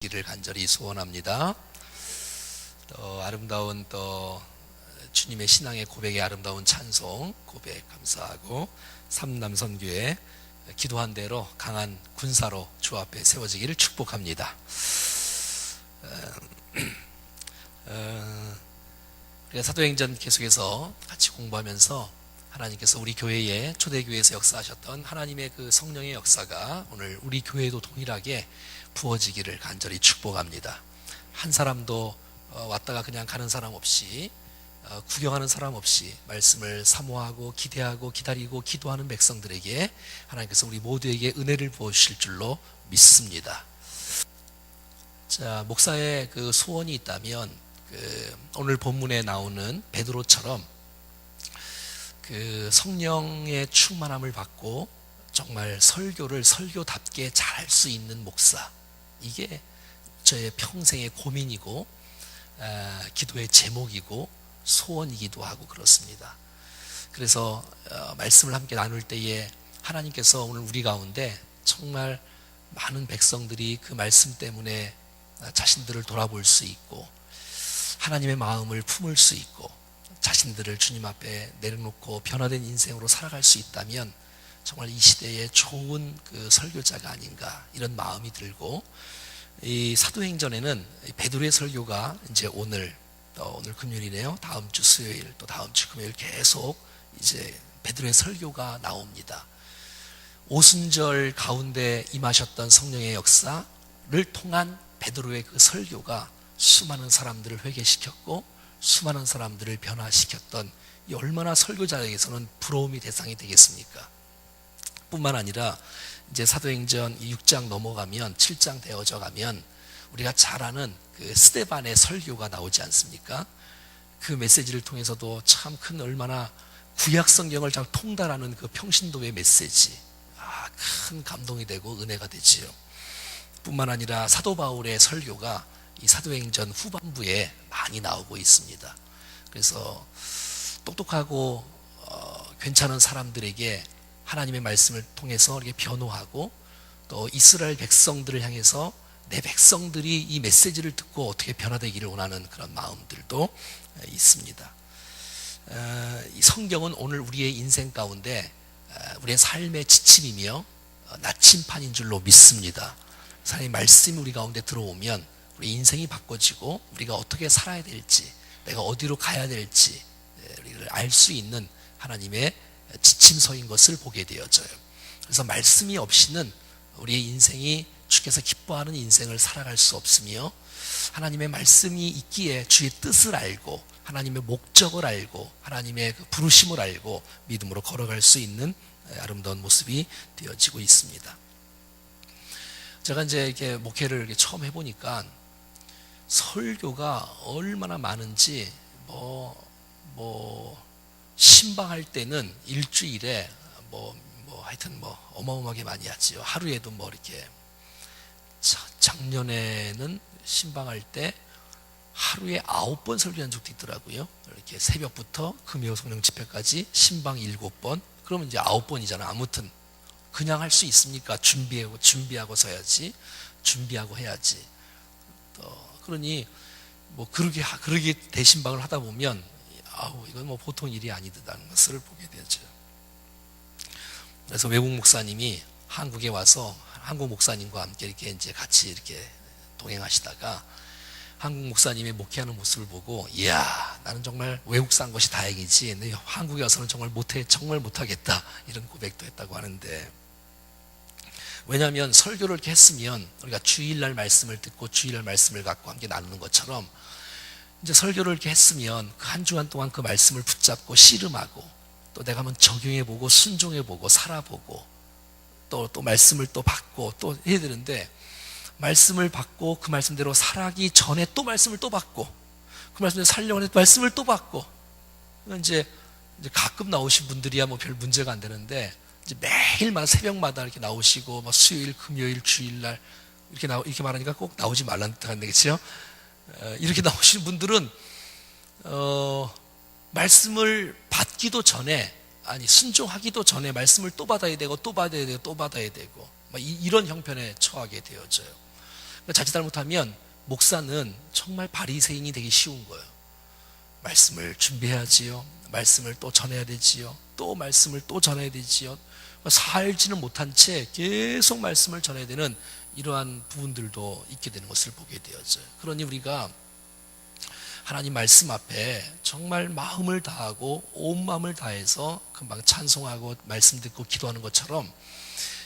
기를 간절히 소원합니다. 또 아름다운 또 주님의 신앙의 고백의 아름다운 찬송 고백 감사하고 삼남선교회 기도한 대로 강한 군사로 주 앞에 세워지기를 축복합니다. 우리가 사도행전 계속해서 같이 공부하면서 하나님께서 우리 교회에 초대교회에서 역사하셨던 하나님의 그 성령의 역사가 오늘 우리 교회도 동일하게 부어지기를 간절히 축복합니다. 한 사람도 왔다가 그냥 가는 사람 없이 구경하는 사람 없이 말씀을 사모하고 기대하고 기다리고 기도하는 백성들에게 하나님께서 우리 모두에게 은혜를 부어주실 줄로 믿습니다. 자, 목사의 그 소원이 있다면 오늘 본문에 나오는 베드로처럼 그 성령의 충만함을 받고 정말 설교를 설교답게 잘할 수 있는 목사, 이게 저의 평생의 고민이고 기도의 제목이고 소원이기도 하고 그렇습니다. 그래서 말씀을 함께 나눌 때에 하나님께서 오늘 우리 가운데 정말 많은 백성들이 그 말씀 때문에 자신들을 돌아볼 수 있고 하나님의 마음을 품을 수 있고 자신들을 주님 앞에 내려놓고 변화된 인생으로 살아갈 수 있다면 정말 이 시대에 좋은 그 설교자가 아닌가 이런 마음이 들고, 이 사도행전에는 베드로의 설교가 이제 오늘 금요일이네요. 다음 주 수요일 또 다음 주 금요일 계속 이제 베드로의 설교가 나옵니다. 오순절 가운데 임하셨던 성령의 역사를 통한 베드로의 그 설교가 수많은 사람들을 회개시켰고 수많은 사람들을 변화시켰던, 이 얼마나 설교자에게서는 부러움이 대상이 되겠습니까? 뿐만 아니라 이제 사도행전 6장 넘어가면 7장 되어져 가면 우리가 잘 아는 그 스데반의 설교가 나오지 않습니까? 그 메시지를 통해서도 참 큰 얼마나 구약 성경을 잘 통달하는 그 평신도의 메시지, 큰 감동이 되고 은혜가 되지요. 뿐만 아니라 사도 바울의 설교가 이 사도행전 후반부에 많이 나오고 있습니다. 그래서 똑똑하고 괜찮은 사람들에게 하나님의 말씀을 통해서 이렇게 변호하고 또 이스라엘 백성들을 향해서 내 백성들이 이 메시지를 듣고 어떻게 변화되기를 원하는 그런 마음들도 있습니다. 이 성경은 오늘 우리의 인생 가운데 우리의 삶의 지침이며 나침판인 줄로 믿습니다. 하나님의 말씀이 우리 가운데 들어오면 우리 인생이 바꿔지고 우리가 어떻게 살아야 될지, 내가 어디로 가야 될지 우리를 알 수 있는 하나님의 지침서인 것을 보게 되어져요. 그래서 말씀이 없이는 우리의 인생이 주께서 기뻐하는 인생을 살아갈 수 없으며, 하나님의 말씀이 있기에 주의 뜻을 알고 하나님의 목적을 알고 하나님의 그 부르심을 알고 믿음으로 걸어갈 수 있는 아름다운 모습이 되어지고 있습니다. 제가 이제 이렇게 목회를 이렇게 처음 해보니까 설교가 얼마나 많은지 신방할 때는 일주일에 하여튼 어마어마하게 많이 하지요. 하루에도 이렇게 작년에는 신방할 때 하루에 9번 설교한 적도 있더라고요. 이렇게 새벽부터 금요 성령 집회까지 신방 7번. 그러면 이제 9번이잖아. 아무튼 그냥 할 수 있습니까? 준비하고서 해야지. 준비하고 해야지. 그러니 그러게 대신방을 하다 보면 이건 보통 일이 아니다라는 것을 보게 되죠. 그래서 외국 목사님이 한국에 와서 한국 목사님과 함께 이렇게 이제 같이 이렇게 동행하시다가 한국 목사님의 목회하는 모습을 보고, 이야, 나는 정말 외국 산 것이 다행이지 근데 한국에 와서는 정말 못하겠다 이런 고백도 했다고 하는데, 왜냐하면 설교를 이렇게 했으면 우리가 주일날 말씀을 듣고 주일날 말씀을 갖고 함께 나누는 것처럼 이제 설교를 이렇게 했으면 그 한 주간 동안 그 말씀을 붙잡고 씨름하고 또 내가 한번 적용해보고 순종해보고 살아보고 또 말씀을 또 받고 또 해야 되는데, 말씀을 받고 그 말씀대로 살아가기 전에 또 말씀을 또 받고 그 말씀대로 살려고 해서 말씀을 또 받고, 이제 가끔 나오신 분들이야 별 문제가 안 되는데 이제 매일마다 새벽마다 이렇게 나오시고 수요일, 금요일, 주일날 이렇게 말하니까 꼭 나오지 말라는 뜻인데, 그렇죠? 이렇게 나오시는 분들은 말씀을 받기도 전에, 순종하기도 전에 말씀을 또 받아야 되고 또 받아야 되고 또 받아야 되고 이런 형편에 처하게 되어져요. 자칫 잘못하면 목사는 정말 바리새인이 되기 쉬운 거예요. 말씀을 준비해야지요. 말씀을 또 전해야 되지요. 또 말씀을 또 전해야 되지요. 살지는 못한 채 계속 말씀을 전해야 되는 이러한 부분들도 있게 되는 것을 보게 되어져요. 그러니 우리가 하나님 말씀 앞에 정말 마음을 다하고 온 마음을 다해서 금방 찬송하고 말씀 듣고 기도하는 것처럼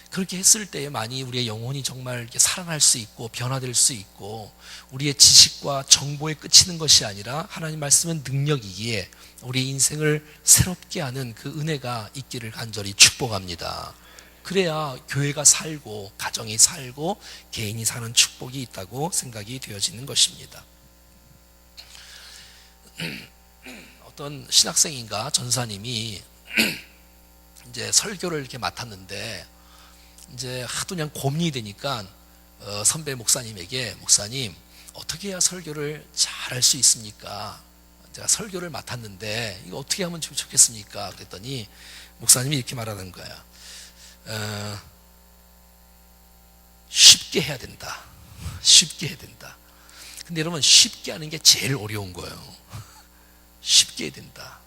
그렇게 했을 때에만이 우리의 영혼이 정말 이렇게 살아날 수 있고 변화될 수 있고 우리의 지식과 정보에 그치는 것이 아니라 하나님 말씀은 능력이기에 우리의 인생을 새롭게 하는 그 은혜가 있기를 간절히 축복합니다. 그래야 교회가 살고 가정이 살고 개인이 사는 축복이 있다고 생각이 되어지는 것입니다. 어떤 신학생인가 전사님이 이제 설교를 이렇게 맡았는데 이제 하도 그냥 고민이 되니까 선배 목사님에게 목사님 어떻게 해야 설교를 잘할 수 있습니까? 제가 설교를 맡았는데 이거 어떻게 하면 좋겠습니까? 그랬더니 목사님이 이렇게 말하는 거야. 쉽게 해야 된다. 쉽게 해야 된다. 근데 여러분 쉽게 하는 게 제일 어려운 거예요. 쉽게 해야 된다.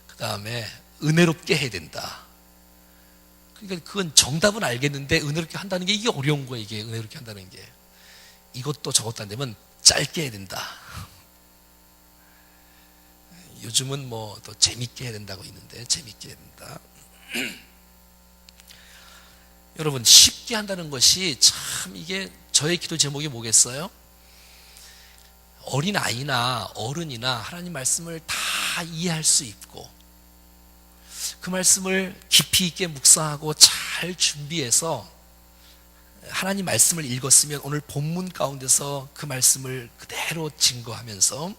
그 다음에 은혜롭게 해야 된다. 그러니까 그건 정답은 알겠는데 은혜롭게 한다는 게 이게 어려운 거예요. 이게 은혜롭게 한다는 게. 이것도 저것도 안 되면 짧게 해야 된다. 요즘은 뭐 더 재밌게 해야 된다고 있는데 재밌게 해야 된다. 여러분 쉽게 한다는 것이 참 이게 저의 기도 제목이 뭐겠어요? 어린아이나 어른이나 하나님 말씀을 다 이해할 수 있고 그 말씀을 깊이 있게 묵상하고 잘 준비해서 하나님 말씀을 읽었으면 오늘 본문 가운데서 그 말씀을 그대로 증거하면서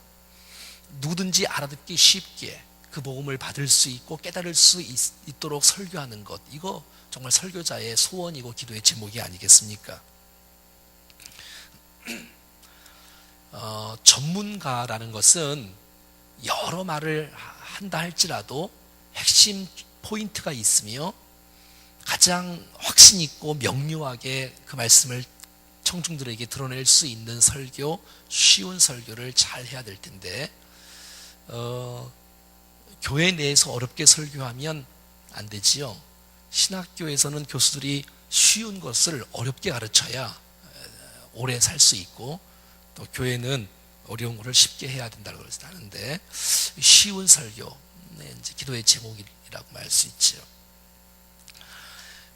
누구든지 알아듣기 쉽게 그 복음을 받을 수 있고 깨달을 수 있도록 설교하는 것, 이거 정말 설교자의 소원이고 기도의 제목이 아니겠습니까? 전문가라는 것은 여러 말을 한다 할지라도 핵심 포인트가 있으며 가장 확신 있고 명료하게 그 말씀을 청중들에게 드러낼 수 있는 설교, 쉬운 설교를 잘 해야 될 텐데 교회 내에서 어렵게 설교하면 안 되지요. 신학교에서는 교수들이 쉬운 것을 어렵게 가르쳐야 오래 살 수 있고 또 교회는 어려운 것을 쉽게 해야 된다고 하는데 쉬운 설교, 이제 기도의 제목이라고 말 수 있죠.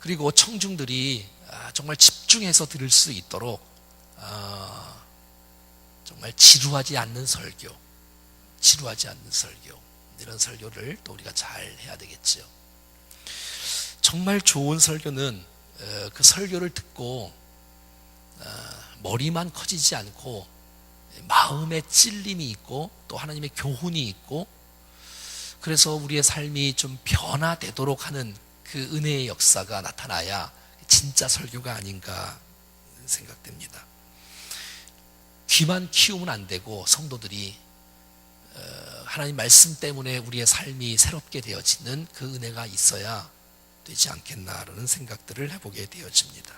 그리고 청중들이 정말 집중해서 들을 수 있도록 정말 지루하지 않는 설교, 이런 설교를 또 우리가 잘 해야 되겠죠. 정말 좋은 설교는 그 설교를 듣고 머리만 커지지 않고 마음에 찔림이 있고 또 하나님의 교훈이 있고 그래서 우리의 삶이 좀 변화되도록 하는 그 은혜의 역사가 나타나야 진짜 설교가 아닌가 생각됩니다. 귀만 키우면 안 되고 성도들이 하나님 말씀 때문에 우리의 삶이 새롭게 되어지는 그 은혜가 있어야 되지 않겠나라는 생각들을 해보게 되어집니다.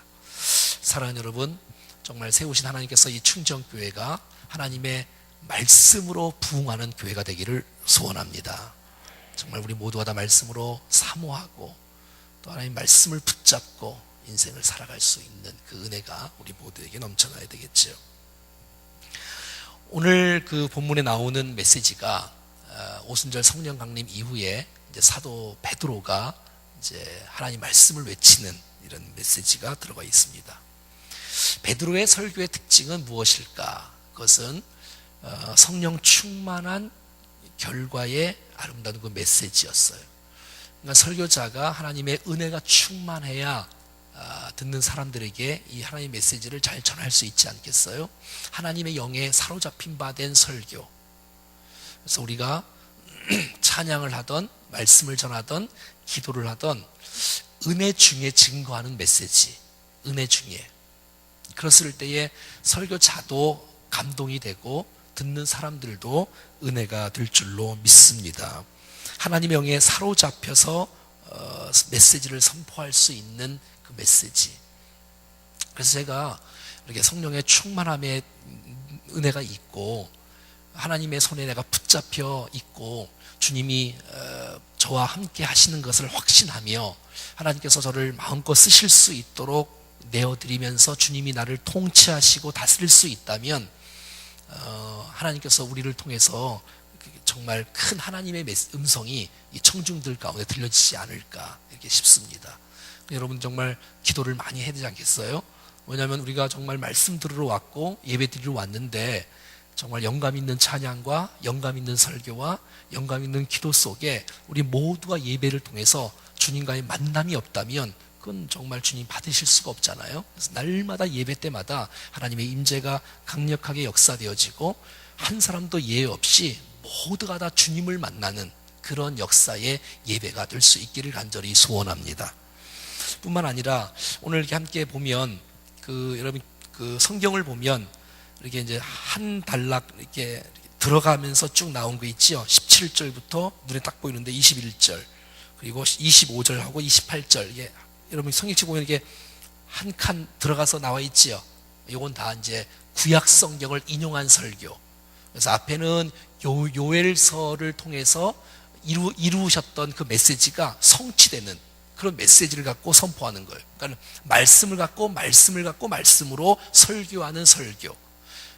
사랑하는 여러분, 정말 세우신 하나님께서 이 충정교회가 하나님의 말씀으로 부흥하는 교회가 되기를 소원합니다. 정말 우리 모두가 다 말씀으로 사모하고 또 하나님 말씀을 붙잡고 인생을 살아갈 수 있는 그 은혜가 우리 모두에게 넘쳐나야 되겠죠. 오늘 그 본문에 나오는 메시지가 오순절 성령 강림 이후에 이제 사도 베드로가 이제 하나님 말씀을 외치는 이런 메시지가 들어가 있습니다. 베드로의 설교의 특징은 무엇일까? 그것은 성령 충만한 결과의 아름다운 그 메시지였어요. 그러니까 설교자가 하나님의 은혜가 충만해야 듣는 사람들에게 이 하나님의 메시지를 잘 전할 수 있지 않겠어요? 하나님의 영에 사로잡힌 바 된 설교. 그래서 우리가 찬양을 하던 말씀을 전하던 기도를 하던 은혜 중에 증거하는 메시지, 은혜 중에 그랬을 때에 설교자도 감동이 되고 듣는 사람들도 은혜가 될 줄로 믿습니다. 하나님의 영에 사로잡혀서 메시지를 선포할 수 있는 그 메시지, 그래서 제가 이렇게 성령의 충만함의 은혜가 있고 하나님의 손에 내가 붙잡혀 있고 주님이 저와 함께 하시는 것을 확신하며 하나님께서 저를 마음껏 쓰실 수 있도록 내어드리면서 주님이 나를 통치하시고 다스릴 수 있다면 하나님께서 우리를 통해서 정말 큰 하나님의 음성이 이 청중들 가운데 들려지지 않을까 이렇게 싶습니다. 여러분 정말 기도를 많이 해야 되지 않겠어요? 왜냐하면 우리가 정말 말씀 들으러 왔고 예배 드리러 왔는데 정말 영감 있는 찬양과 영감 있는 설교와 영감 있는 기도 속에 우리 모두가 예배를 통해서 주님과의 만남이 없다면 그건 정말 주님 받으실 수가 없잖아요. 그래서 날마다 예배 때마다 하나님의 임재가 강력하게 역사되어지고 한 사람도 예외 없이 모두가 다 주님을 만나는 그런 역사의 예배가 될 수 있기를 간절히 소원합니다. 뿐만 아니라 오늘 이렇게 함께 보면 여러분 성경을 보면 이렇게 이제 한 단락 이렇게 들어가면서 쭉 나온 거 있지요. 17절부터 눈에 딱 보이는데 21절 그리고 25절하고 28절 이게 여러분 성경책 보면 이게 한 칸 들어가서 나와 있지요. 이건 다 이제 구약 성경을 인용한 설교. 그래서 앞에는 요엘서를 통해서 이루셨던 그 메시지가 성취되는 그런 메시지를 갖고 선포하는 거예요. 그러니까 말씀을 갖고 말씀으로 설교하는 설교.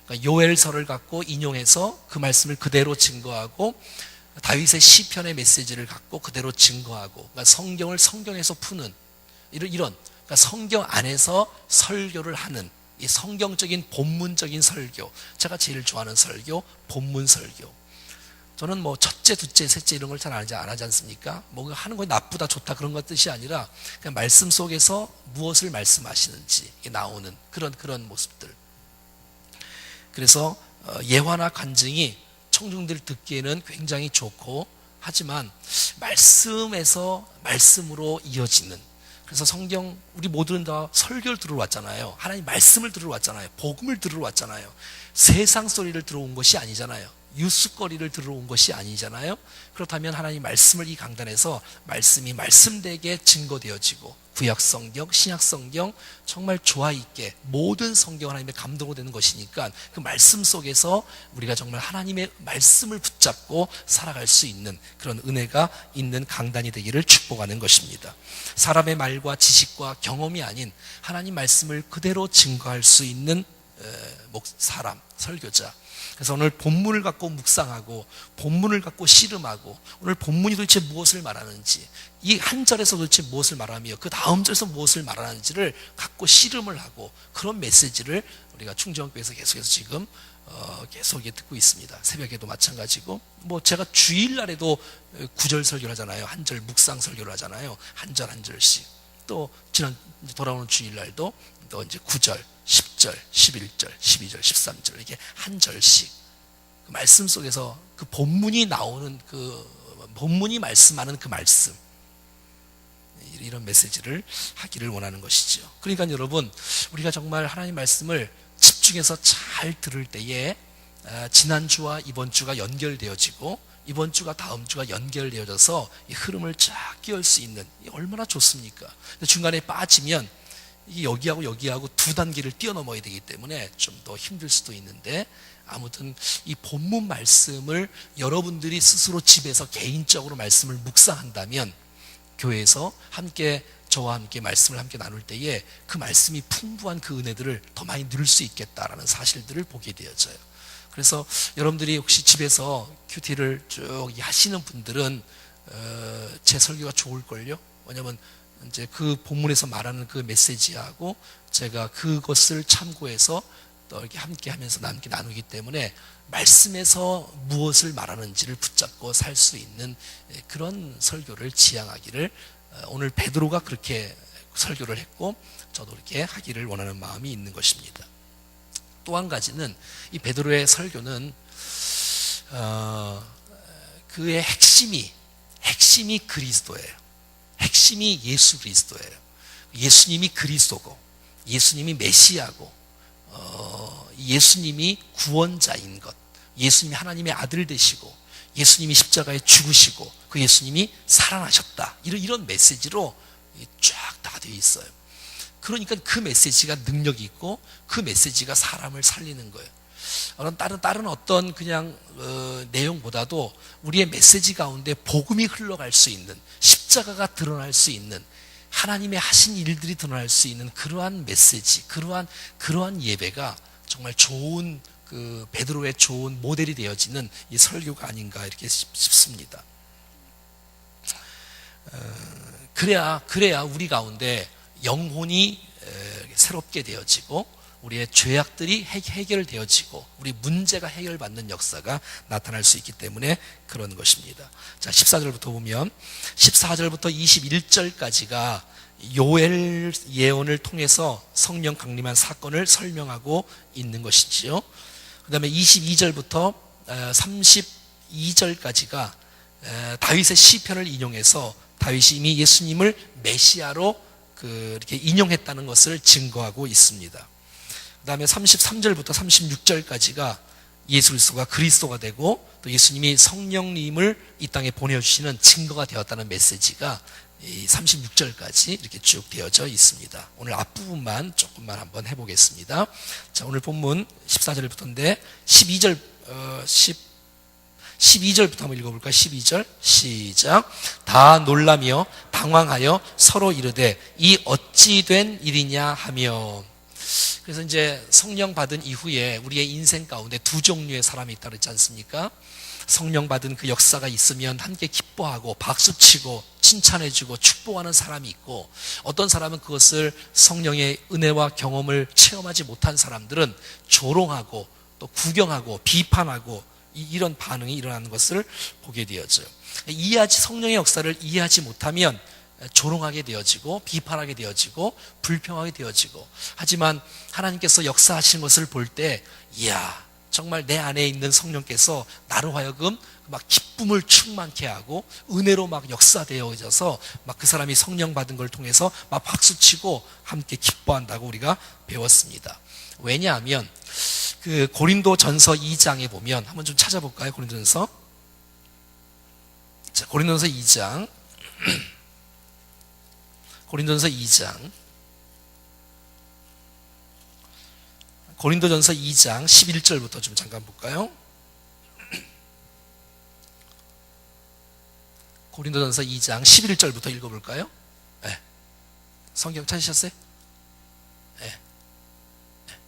그러니까 요엘서를 갖고 인용해서 그 말씀을 그대로 증거하고 다윗의 시편의 메시지를 갖고 그대로 증거하고 그러니까 성경을 성경에서 푸는 이런 그러니까 성경 안에서 설교를 하는 이 성경적인 본문적인 설교. 제가 제일 좋아하는 설교, 본문 설교. 저는 뭐 첫째, 둘째, 셋째 이런 걸 잘 안 하지 않습니까? 뭐 하는 거 나쁘다, 좋다 그런 것 뜻이 아니라 그냥 말씀 속에서 무엇을 말씀하시는지 나오는 그런 모습들. 그래서 예화나 간증이 청중들 듣기에는 굉장히 좋고 하지만 말씀에서 말씀으로 이어지는 그래서 성경 우리 모두는 다 설교를 들으러 왔잖아요. 하나님 말씀을 들으러 왔잖아요. 복음을 들으러 왔잖아요. 세상 소리를 들어온 것이 아니잖아요. 뉴스거리를 들어온 것이 아니잖아요. 그렇다면 하나님 말씀을 이 강단에서 말씀이 말씀되게 증거되어지고 구약성경, 신약성경 정말 조화 있게 모든 성경 하나님의 감동으로 되는 것이니까 그 말씀 속에서 우리가 정말 하나님의 말씀을 붙잡고 살아갈 수 있는 그런 은혜가 있는 강단이 되기를 축복하는 것입니다. 사람의 말과 지식과 경험이 아닌 하나님 말씀을 그대로 증거할 수 있는 사람, 설교자. 그래서 오늘 본문을 갖고 묵상하고 본문을 갖고 씨름하고 오늘 본문이 도대체 무엇을 말하는지 이 한 절에서 도대체 무엇을 말하며 그 다음 절에서 무엇을 말하는지를 갖고 씨름을 하고 그런 메시지를 우리가 충정교회에서 계속해서 지금 계속 듣고 있습니다. 새벽에도 마찬가지고 뭐 제가 주일날에도 구절 설교를 하잖아요. 한 절 묵상 설교를 하잖아요. 한 절 한 절씩 또 지난 돌아오는 주일날도 또 이제 9절 10절, 11절, 12절, 13절 이렇게 한 절씩 그 말씀 속에서 그 본문이 나오는 그 본문이 말씀하는 그 말씀 이런 메시지를 하기를 원하는 것이죠. 그러니까 여러분 우리가 정말 하나님 말씀을 집중해서 잘 들을 때에 지난주와 이번 주가 연결되어지고 이번 주가 다음 주가 연결되어져서 이 흐름을 쫙 끼울 수 있는 얼마나 좋습니까? 근데 중간에 빠지면 이게 여기하고 두 단계를 뛰어넘어야 되기 때문에 좀 더 힘들 수도 있는데 아무튼 이 본문 말씀을 여러분들이 스스로 집에서 개인적으로 말씀을 묵상한다면 교회에서 함께 저와 함께 말씀을 함께 나눌 때에 그 말씀이 풍부한 그 은혜들을 더 많이 누릴 수 있겠다라는 사실들을 보게 되어져요. 그래서 여러분들이 혹시 집에서 큐티를 쭉 하시는 분들은 제 설교가 좋을걸요? 왜냐면 이제 그 본문에서 말하는 그 메시지하고 제가 그것을 참고해서 또 이렇게 함께 하면서 함께 나누기 때문에 말씀에서 무엇을 말하는지를 붙잡고 살 수 있는 그런 설교를 지향하기를 오늘 베드로가 그렇게 설교를 했고 저도 그렇게 하기를 원하는 마음이 있는 것입니다. 또 한 가지는 이 베드로의 설교는 그의 핵심이 그리스도예요. 핵심이 예수 그리스도예요. 예수님이 그리스도고 예수님이 메시아고 예수님이 구원자인 것 예수님이 하나님의 아들 되시고 예수님이 십자가에 죽으시고 그 예수님이 살아나셨다 이런 메시지로 쫙 다 되어 있어요. 그러니까 그 메시지가 능력이 있고 그 메시지가 사람을 살리는 거예요. 다른 어떤 그냥 내용보다도 우리의 메시지 가운데 복음이 흘러갈 수 있는, 십자가가 드러날 수 있는, 하나님의 하신 일들이 드러날 수 있는 그러한 메시지, 그러한 예배가 정말 좋은 베드로의 좋은 모델이 되어지는 이 설교가 아닌가 이렇게 싶습니다. 그래야 우리 가운데 영혼이 새롭게 되어지고 우리의 죄악들이 해결되어지고 우리 문제가 해결받는 역사가 나타날 수 있기 때문에 그런 것입니다. 자, 14절부터 보면 14절부터 21절까지가 요엘 예언을 통해서 성령 강림한 사건을 설명하고 있는 것이지요. 그 다음에 22절부터 32절까지가 다윗의 시편을 인용해서 다윗이 이미 예수님을 메시아로 이렇게 인용했다는 것을 증거하고 있습니다. 그 다음에 33절부터 36절까지가 예수 그리스도가 그리스도가 되고 또 예수님이 성령님을 이 땅에 보내주시는 증거가 되었다는 메시지가 이 36절까지 이렇게 쭉 되어져 있습니다. 오늘 앞부분만 조금만 한번 해보겠습니다. 자, 오늘 본문 14절부터인데 12절부터 한번 읽어볼까요? 12절 시작. 다 놀라며 당황하여 서로 이르되 이 어찌 된 일이냐 하며. 그래서 이제 성령 받은 이후에 우리의 인생 가운데 두 종류의 사람이 있다 그랬지 않습니까? 성령 받은 그 역사가 있으면 함께 기뻐하고 박수치고 칭찬해주고 축복하는 사람이 있고, 어떤 사람은 그것을 성령의 은혜와 경험을 체험하지 못한 사람들은 조롱하고 또 구경하고 비판하고 이런 반응이 일어나는 것을 보게 되어져요. 성령의 역사를 이해하지 못하면 조롱하게 되어지고 비판하게 되어지고 불평하게 되어지고, 하지만 하나님께서 역사하시는 것을 볼 때 이야, 정말 내 안에 있는 성령께서 나로 하여금 막 기쁨을 충만케 하고 은혜로 막 역사되어져서 막 그 사람이 성령 받은 걸 통해서 막 박수치고 함께 기뻐한다고 우리가 배웠습니다. 왜냐하면 그 고린도전서 2장에 보면 한번 좀 찾아볼까요? 고린도전서 2장 고린도전서 2장 11절부터 좀 잠깐 볼까요? 고린도전서 2장 11절부터 읽어볼까요? 네. 성경 찾으셨어요? 네.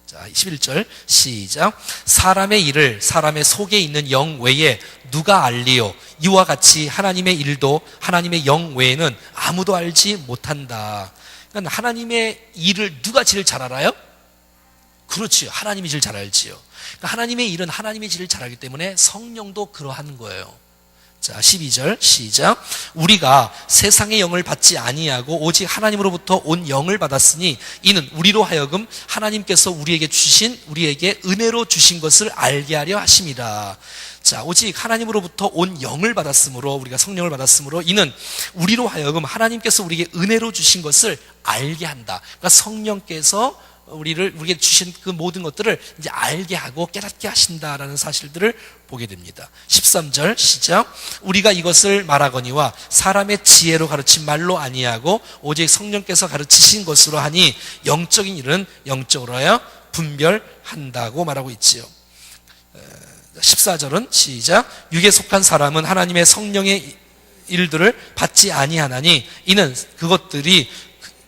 자, 11절 시작. 사람의 일을 사람의 속에 있는 영 외에 누가 알리요? 이와 같이 하나님의 일도 하나님의 영 외에는 아무도 알지 못한다. 그러니까 하나님의 일을 누가 제일 잘 알아요? 그렇지요. 하나님이 제일 잘 알지요. 그러니까 하나님의 일은 하나님이 제일 잘 알기 때문에 성령도 그러한 거예요. 자, 12절 시작. 우리가 세상의 영을 받지 아니하고 오직 하나님으로부터 온 영을 받았으니 이는 우리로 하여금 하나님께서 우리에게 은혜로 주신 것을 알게 하려 하심이라. 자, 오직 하나님으로부터 온 영을 받았으므로, 우리가 성령을 받았으므로 이는 우리로 하여금 하나님께서 우리에게 은혜로 주신 것을 알게 한다. 그러니까 성령께서 우리에게 주신 그 모든 것들을 이제 알게 하고 깨닫게 하신다라는 사실들을 보게 됩니다. 13절 시작. 우리가 이것을 말하거니와 사람의 지혜로 가르친 말로 아니하고 오직 성령께서 가르치신 것으로 하니 영적인 일은 영적으로 하여 분별한다고 말하고 있지요. 14절은 시작. 육에 속한 사람은 하나님의 성령의 일들을 받지 아니하나니 이는 그것들이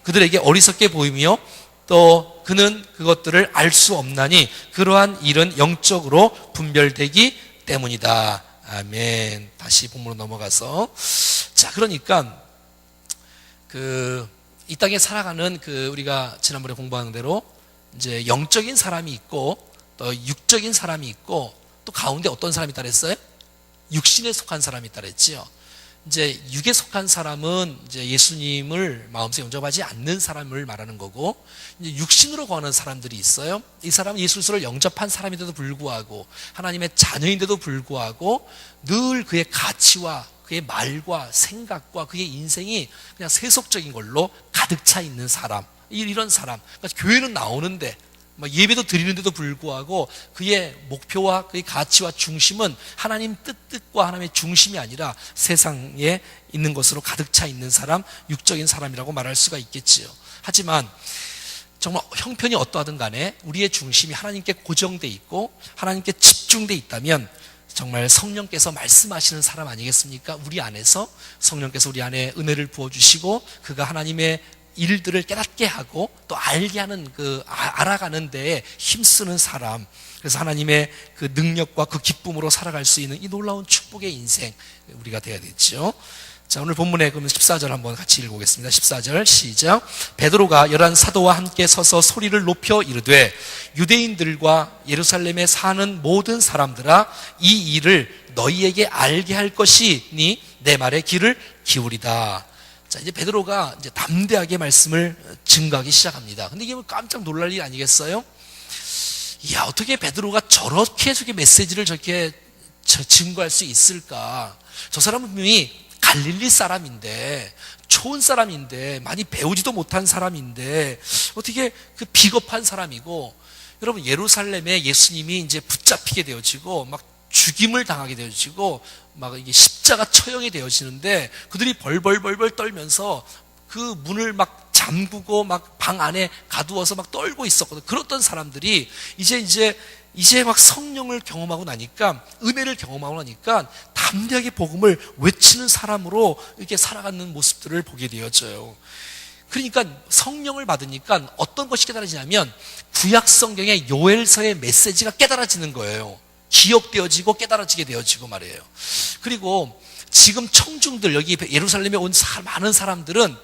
그들에게 어리석게 보이며 또 그는 그것들을 알 수 없나니 그러한 일은 영적으로 분별되기 때문이다. 아멘. 다시 본문으로 넘어가서, 자, 그러니까 이 땅에 살아가는 우리가 지난번에 공부한 대로 이제 영적인 사람이 있고 또 육적인 사람이 있고 또 가운데 어떤 사람이 있다 그랬어요? 육신에 속한 사람이 있다 그랬지요. 이제 육에 속한 사람은 이제 예수님을 마음속에 영접하지 않는 사람을 말하는 거고, 이제 육신으로 거하는 사람들이 있어요. 이 사람은 예수 그리스도를 영접한 사람인데도 불구하고 하나님의 자녀인데도 불구하고 늘 그의 가치와 그의 말과 생각과 그의 인생이 그냥 세속적인 걸로 가득 차 있는 사람, 이런 사람. 그러니까 교회는 나오는데 예배도 드리는데도 불구하고 그의 목표와 그의 가치와 중심은 하나님 뜻과 하나님의 중심이 아니라 세상에 있는 것으로 가득 차 있는 사람, 육적인 사람이라고 말할 수가 있겠지요. 하지만 정말 형편이 어떠하든 간에 우리의 중심이 하나님께 고정돼 있고 하나님께 집중돼 있다면 정말 성령께서 말씀하시는 사람 아니겠습니까? 우리 안에서 성령께서 우리 안에 은혜를 부어주시고 그가 하나님의 일들을 깨닫게 하고 또 알게 하는 알아가는 데에 힘쓰는 사람, 그래서 하나님의 그 능력과 그 기쁨으로 살아갈 수 있는 이 놀라운 축복의 인생 우리가 되어야 되죠. 자, 오늘 본문에 그러면 14절 한번 같이 읽어보겠습니다. 14절 시작. 베드로가 11 사도와 함께 서서 소리를 높여 이르되 유대인들과 예루살렘에 사는 모든 사람들아 이 일을 너희에게 알게 할 것이니 내 말에 귀를 기울이다. 자, 이제 베드로가 이제 담대하게 말씀을 증거하기 시작합니다. 근데 이게 깜짝 놀랄 일 아니겠어요? 이야, 어떻게 베드로가 저렇게 메시지를 저렇게 증거할 수 있을까? 저 사람은 분명히 갈릴리 사람인데, 초원 사람인데, 많이 배우지도 못한 사람인데, 어떻게 그 비겁한 사람이고, 여러분, 예루살렘에 예수님이 이제 붙잡히게 되어지고, 막 죽임을 당하게 되어지고, 막 이게 십자가 처형이 되어지는데, 그들이 벌벌 떨면서 그 문을 막 잠그고 막 방 안에 가두어서 막 떨고 있었거든. 그렇던 사람들이 이제 막 성령을 경험하고 나니까, 은혜를 경험하고 나니까 담대하게 복음을 외치는 사람으로 이렇게 살아가는 모습들을 보게 되어져요. 그러니까 성령을 받으니까 어떤 것이 깨달아지냐면 구약 성경의 요엘서의 메시지가 깨달아지는 거예요. 기억되어지고 깨달아지게 되어지고 말이에요. 그리고 지금 청중들, 여기 예루살렘에 온 많은 사람들은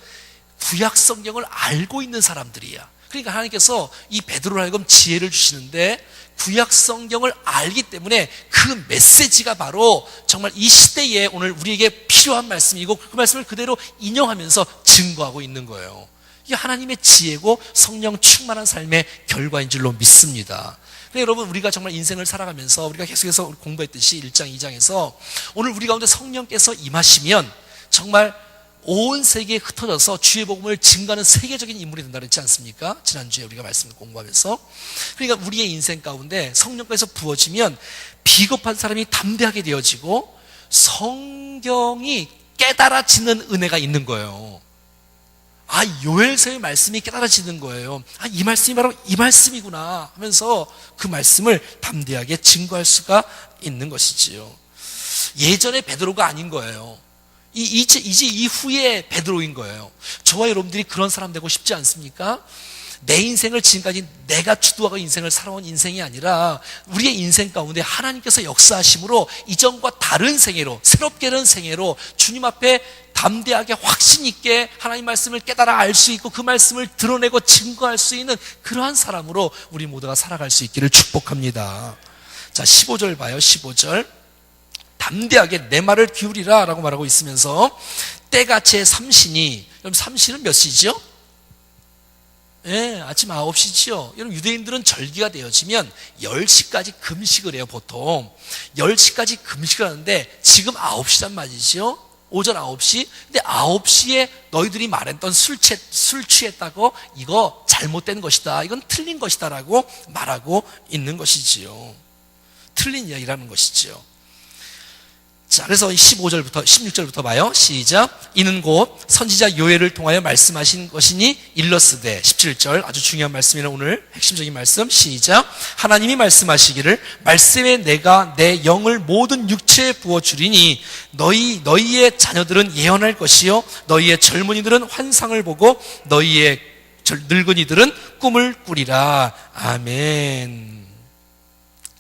구약 성경을 알고 있는 사람들이야. 그러니까 하나님께서 이 베드로를 하여금 지혜를 주시는데 구약 성경을 알기 때문에 그 메시지가 바로 정말 이 시대에 오늘 우리에게 필요한 말씀이고 그 말씀을 그대로 인용하면서 증거하고 있는 거예요. 이게 하나님의 지혜고 성령 충만한 삶의 결과인 줄로 믿습니다. 여러분, 우리가 정말 인생을 살아가면서 우리가 계속해서 공부했듯이 1장, 2장에서 오늘 우리 가운데 성령께서 임하시면 정말 온 세계에 흩어져서 주의 복음을 증거하는 세계적인 인물이 된다 그랬지 않습니까? 지난주에 우리가 말씀을 공부하면서. 그러니까 우리의 인생 가운데 성령께서 부어지면 비겁한 사람이 담대하게 되어지고 성경이 깨달아지는 은혜가 있는 거예요. 아, 요엘서의 말씀이 깨달아지는 거예요. 아, 이 말씀이 바로 이 말씀이구나 하면서 그 말씀을 담대하게 증거할 수가 있는 것이지요. 예전에 베드로가 아닌 거예요. 이제 이후에 베드로인 거예요. 저와 여러분들이 그런 사람 되고 싶지 않습니까? 내 인생을 지금까지 내가 주도하고 인생을 살아온 인생이 아니라 우리의 인생 가운데 하나님께서 역사하심으로 이전과 다른 생애로, 새롭게 된 생애로 주님 앞에 담대하게 확신 있게 하나님 말씀을 깨달아 알 수 있고 그 말씀을 드러내고 증거할 수 있는 그러한 사람으로 우리 모두가 살아갈 수 있기를 축복합니다. 자, 15절 봐요. 15절. 담대하게 내 말을 기울이라 라고 말하고 있으면서 때가 제3시니, 여러분 3시는 몇 시죠? 아침 9시지요. 여러분, 유대인들은 절기가 되어지면 10시까지 금식을 해요. 보통 10시까지 금식을 하는데 지금 9시란 말이죠. 오전 9시. 근데 9시에 너희들이 말했던 술 취했다고 이거 잘못된 것이다, 이건 틀린 것이다 라고 말하고 있는 것이지요. 틀린 이야기라는 것이지요. 자, 그래서 15절부터 16절부터 봐요. 시작. 이는 곧 선지자 요엘을 통하여 말씀하신 것이니 일러스되. 17절 아주 중요한 말씀이라 오늘 핵심적인 말씀. 시작. 하나님이 말씀하시기를 말씀에 내가 내 영을 모든 육체에 부어주리니 너희의 자녀들은 예언할 것이요 너희의 젊은이들은 환상을 보고 너희의 늙은이들은 꿈을 꾸리라. 아멘.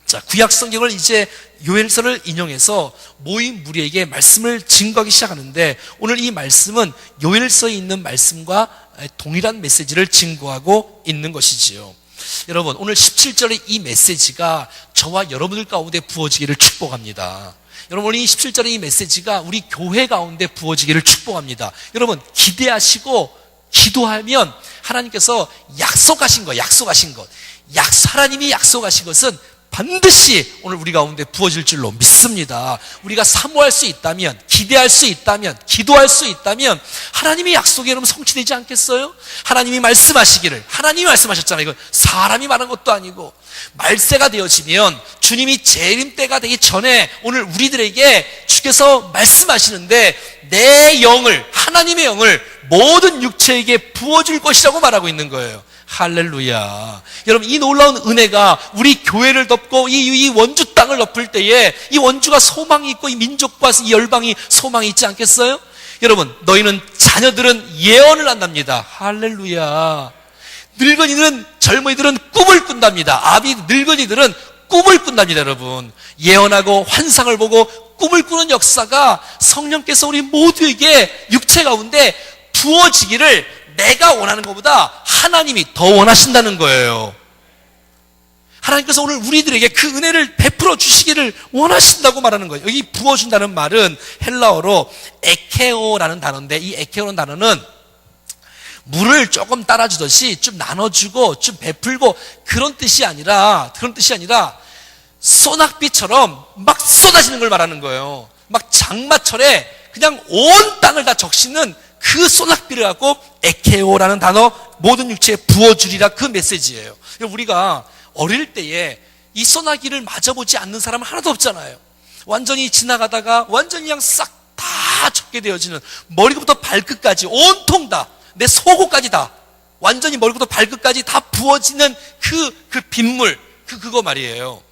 자, 구약 성경을 이제 요엘서를 인용해서 모인 무리에게 말씀을 증거하기 시작하는데 오늘 이 말씀은 요엘서에 있는 말씀과 동일한 메시지를 증거하고 있는 것이지요. 여러분, 오늘 17절의 이 메시지가 저와 여러분들 가운데 부어지기를 축복합니다. 여러분, 이 17절의 이 메시지가 우리 교회 가운데 부어지기를 축복합니다. 여러분, 기대하시고 기도하면 하나님께서 약속하신 것, 하나님이 약속하신 것은 반드시 오늘 우리 가운데 부어질 줄로 믿습니다. 우리가 사모할 수 있다면, 기대할 수 있다면, 기도할 수 있다면 하나님의 약속이 여러분 성취되지 않겠어요? 하나님이 말씀하시기를, 하나님이 말씀하셨잖아요. 이거 사람이 말한 것도 아니고 말세가 되어지면 주님이 재림 때가 되기 전에 오늘 우리들에게 주께서 말씀하시는데 내 영을, 하나님의 영을 모든 육체에게 부어줄 것이라고 말하고 있는 거예요. 할렐루야. 여러분, 이 놀라운 은혜가 우리 교회를 덮고 이 원주 땅을 덮을 때에 이 원주가 소망이 있고 이 민족과 이 열방이 소망이 있지 않겠어요? 여러분, 너희는 자녀들은 예언을 한답니다. 할렐루야. 늙은이들은, 젊은이들은 꿈을 꾼답니다. 늙은이들은 꿈을 꾼답니다. 여러분, 예언하고 환상을 보고 꿈을 꾸는 역사가 성령께서 우리 모두에게 육체 가운데 부어지기를 내가 원하는 것보다 하나님이 더 원하신다는 거예요. 하나님께서 오늘 우리들에게 그 은혜를 베풀어 주시기를 원하신다고 말하는 거예요. 여기 부어준다는 말은 헬라어로 에케오라는 단어인데, 이 에케오라는 단어는 물을 조금 따라주듯이 좀 나눠주고 좀 베풀고 그런 뜻이 아니라 소낙비처럼 막 쏟아지는 걸 말하는 거예요. 막 장마철에 그냥 온 땅을 다 적시는 그 소낙비를 갖고 에케오라는 단어, 모든 육체에 부어주리라, 그 메시지예요. 우리가 어릴 때에 이 소나기를 맞아보지 않는 사람은 하나도 없잖아요. 완전히 지나가다가 완전히 그냥 싹 다 젖게 되어지는, 머리부터 발끝까지 온통 다, 내 속옷까지 다, 완전히 머리부터 발끝까지 다 부어지는 그 빗물, 그거 말이에요.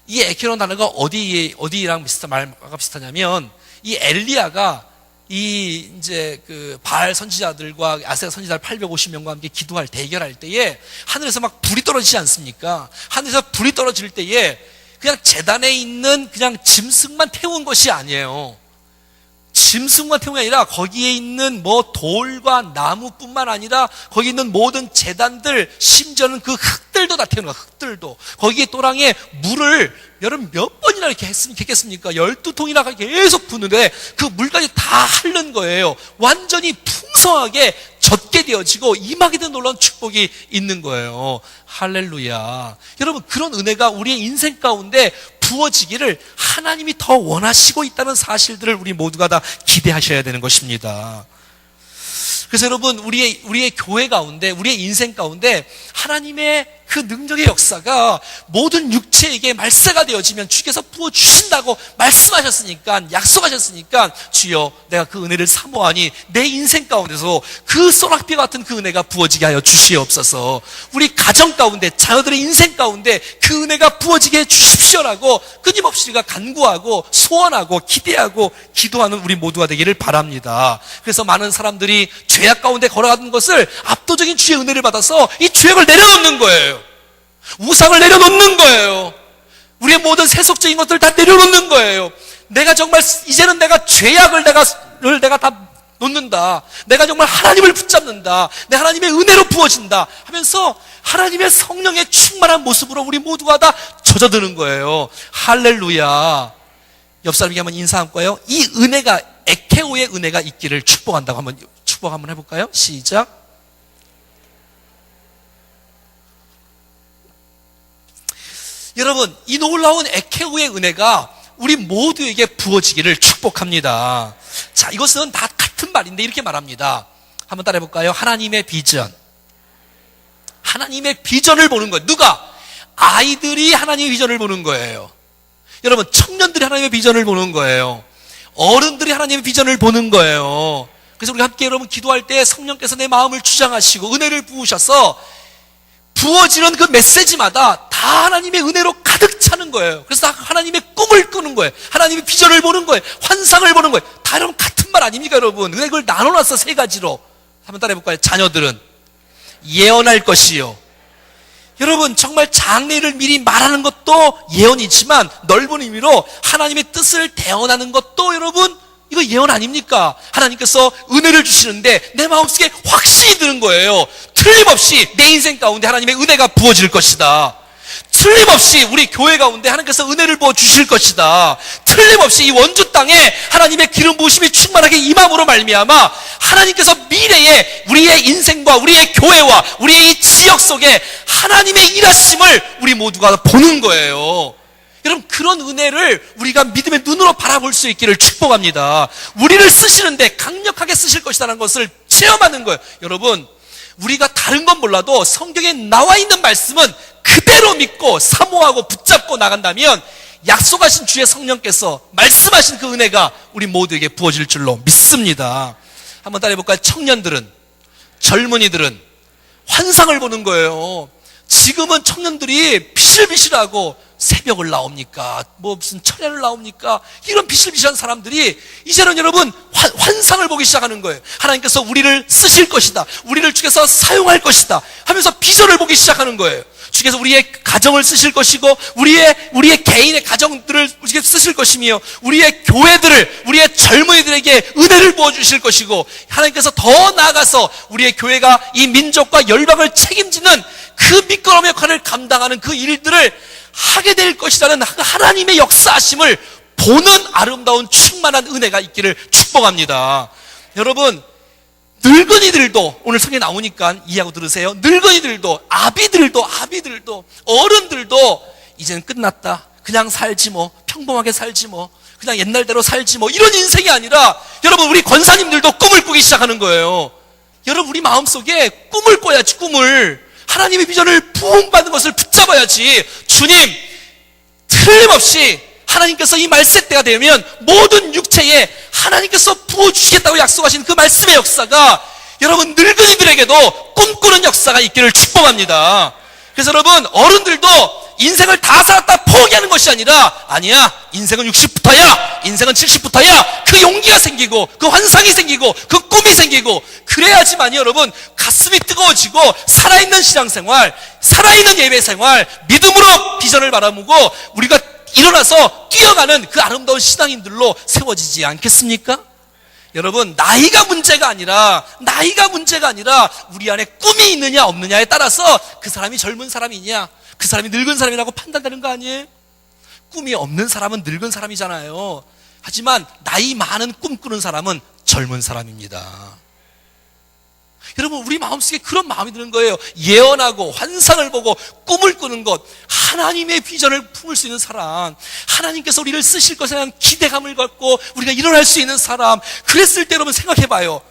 이 에케오라는 단어가 어디랑 말과 비슷하냐면, 이 엘리야가 이제 그 바알 선지자들과 아세라 선지자 850명과 함께 기도할 대결할 때에 하늘에서 막 불이 떨어지지 않습니까? 하늘에서 불이 떨어질 때에 그냥 제단에 있는 그냥 짐승만 태운 것이 아니에요. 짐승만 태운 게 아니라 거기에 있는 뭐 돌과 나무뿐만 아니라 거기 있는 모든 제단들, 심지어는 그 흙들도 다 태우는 거야. 흙들도 거기에 또랑에 물을 여러분 몇 번이나 이렇게 했겠습니까? 12통이나 계속 붓는데 그 물까지 다 핥는 거예요. 완전히 풍성하게 젖게 되어지고 임하게 된 놀라운 축복이 있는 거예요. 할렐루야. 여러분, 그런 은혜가 우리의 인생 가운데 부어지기를 하나님이 더 원하시고 있다는 사실들을 우리 모두가 다 기대하셔야 되는 것입니다. 그래서 여러분, 우리의 교회 가운데, 우리의 인생 가운데 하나님의 그 능력의 역사가 모든 육체에게 말세가 되어지면 주께서 부어주신다고 말씀하셨으니까, 약속하셨으니까, 주여 내가 그 은혜를 사모하니 내 인생 가운데서 그 소낙비 같은 그 은혜가 부어지게 하여 주시옵소서. 우리 가정 가운데, 자녀들의 인생 가운데 그 은혜가 부어지게 해 주십시오라고 끊임없이 우리가 간구하고 소원하고 기대하고 기도하는 우리 모두가 되기를 바랍니다. 그래서 많은 사람들이 죄악 가운데 걸어가는 것을 압도적인 주의 은혜를 받아서 이 죄악을 내려놓는 거예요. 우상을 내려놓는 거예요. 우리의 모든 세속적인 것들을 다 내려놓는 거예요. 내가 정말 이제는 내가 죄악을 내가 다 놓는다. 내가 정말 하나님을 붙잡는다. 내 하나님의 은혜로 부어진다 하면서 하나님의 성령의 충만한 모습으로 우리 모두가 다 젖어드는 거예요. 할렐루야. 옆 사람에게 한번 인사 한번 이 은혜가, 에케오의 은혜가 있기를 축복 한번 해볼까요? 시작. 여러분, 이 놀라운 에케오의 은혜가 우리 모두에게 부어지기를 축복합니다. 자, 이것은 다 같은 말인데 이렇게 말합니다. 한번 따라해 볼까요? 하나님의 비전. 하나님의 비전을 보는 거예요. 누가? 아이들이 하나님의 비전을 보는 거예요. 여러분, 청년들이 하나님의 비전을 보는 거예요. 어른들이 하나님의 비전을 보는 거예요. 그래서 우리 함께 여러분 기도할 때 성령께서 내 마음을 주장하시고 은혜를 부으셔서 부어지는 그 메시지마다 다 하나님의 은혜로 가득 차는 거예요. 그래서 다 하나님의 꿈을 꾸는 거예요. 하나님의 비전을 보는 거예요. 환상을 보는 거예요. 다 여러분 같은 말 아닙니까, 여러분? 왜 그걸 나눠놨어, 세 가지로? 한번 따라해볼까요? 자녀들은 예언할 것이요. 여러분, 정말 장래를 미리 말하는 것도 예언이지만 넓은 의미로 하나님의 뜻을 대언하는 것도 여러분, 이거 예언 아닙니까? 하나님께서 은혜를 주시는데 내 마음속에 확신이 드는 거예요. 틀림없이 내 인생 가운데 하나님의 은혜가 부어질 것이다. 틀림없이 우리 교회 가운데 하나님께서 은혜를 부어 주실 것이다. 틀림없이 이 원주 땅에 하나님의 기름 부으심이 충만하게 임함으로 말미암아 하나님께서 미래에 우리의 인생과 우리의 교회와 우리의 이 지역 속에 하나님의 일하심을 우리 모두가 보는 거예요. 여러분, 그런 은혜를 우리가 믿음의 눈으로 바라볼 수 있기를 축복합니다. 우리를 쓰시는데 강력하게 쓰실 것이라는 것을 체험하는 거예요. 여러분, 우리가 다른 건 몰라도 성경에 나와 있는 말씀은 그대로 믿고 사모하고 붙잡고 나간다면 약속하신 주의 성령께서 말씀하신 그 은혜가 우리 모두에게 부어질 줄로 믿습니다. 한번 따라해볼까요? 청년들은, 젊은이들은 환상을 보는 거예요. 지금은 청년들이 비실비실하고 새벽을 나옵니까? 뭐 무슨 철야를 나옵니까? 이런 비실비실한 사람들이 이제는 여러분 환상을 보기 시작하는 거예요. 하나님께서 우리를 쓰실 것이다, 우리를 주께서 사용할 것이다 하면서 비전을 보기 시작하는 거예요. 주께서 우리의 가정을 쓰실 것이고, 우리의 개인의 가정들을 주께서 쓰실 것이며, 우리의 교회들을, 우리의 젊은이들에게 은혜를 부어주실 것이고, 하나님께서 더 나아가서 우리의 교회가 이 민족과 열방을 책임지는 그 미끄럼 역할을 감당하는 그 일들을 하게 될 것이라는 하나님의 역사하심을 보는 아름다운 충만한 은혜가 있기를 축복합니다. 여러분, 늙은이들도 오늘 성경에 나오니까 이해하고 들으세요. 늙은이들도, 아비들도, 어른들도 이제는 끝났다, 그냥 살지 뭐, 평범하게 살지 뭐, 그냥 옛날대로 살지 뭐, 이런 인생이 아니라 여러분, 우리 권사님들도 꿈을 꾸기 시작하는 거예요. 여러분, 우리 마음속에 꿈을 꿔야지. 꿈을, 하나님의 비전을 부흥받는 것을 붙잡아야지. 주님, 틀림없이 하나님께서 이 말세 때가 되면 모든 육체에 하나님께서 부어주시겠다고 약속하신 그 말씀의 역사가 여러분 늙은이들에게도 꿈꾸는 역사가 있기를 축복합니다. 그래서 여러분, 어른들도 인생을 다 살았다 포기하는 것이 아니라, 아니야, 인생은 60부터야, 인생은 70부터야, 그 용기가 생기고, 그 환상이 생기고, 그 꿈이 생기고, 그래야지만이 여러분 가슴이 뜨거워지고, 살아있는 신앙생활, 살아있는 예배생활, 믿음으로 비전을 바라보고 우리가 일어나서 뛰어가는 그 아름다운 신앙인들로 세워지지 않겠습니까? 여러분, 나이가 문제가 아니라 우리 안에 꿈이 있느냐 없느냐에 따라서 그 사람이 젊은 사람이냐, 그 사람이 늙은 사람이라고 판단되는 거 아니에요? 꿈이 없는 사람은 늙은 사람이잖아요. 하지만 나이 많은 꿈꾸는 사람은 젊은 사람입니다. 여러분, 우리 마음속에 그런 마음이 드는 거예요. 예언하고 환상을 보고 꿈을 꾸는 것, 하나님의 비전을 품을 수 있는 사람, 하나님께서 우리를 쓰실 것에 대한 기대감을 갖고 우리가 일어날 수 있는 사람. 그랬을 때 여러분 생각해봐요.